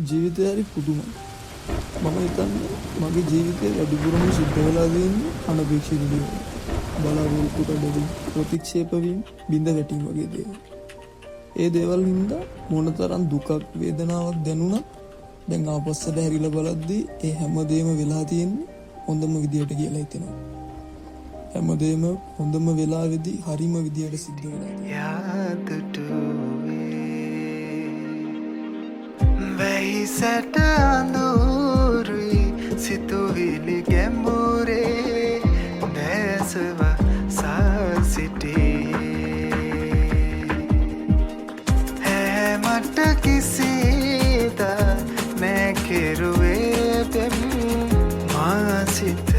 ජීවිතය හරි පුදුමයි. මම හිතන්නේ මගේ ජීවිතේ වැඩිපුරම සිද්ධ වෙලා තියෙන්නේ අනපේක්ෂිත දේවල්. බලාපොරොත්තු කඩවීම, ප්‍රතික්ෂේප වීම, බිඳ වැටීම් වගේ දේවල්. ඒ දේවල් හින්දා මොනතරම් දුකක් වේදනාවක් දැනුණත් දැන් ආපස්සට හැරිලා බලද්දී ඒ හැමදේම වෙලා තියෙන්නේ හොඳම විදියට කියලා හිතෙනවා. හැමදේම හොඳම වෙලාවේදී හරිම විදියට සිද්ධ වෙලා වැහිසට අඳුරුයි සිතුවිලි ගැඹුරේ දැසව සාසිටියේ හැමට කිසිද නැකිරුවේ පෙම් මාසිත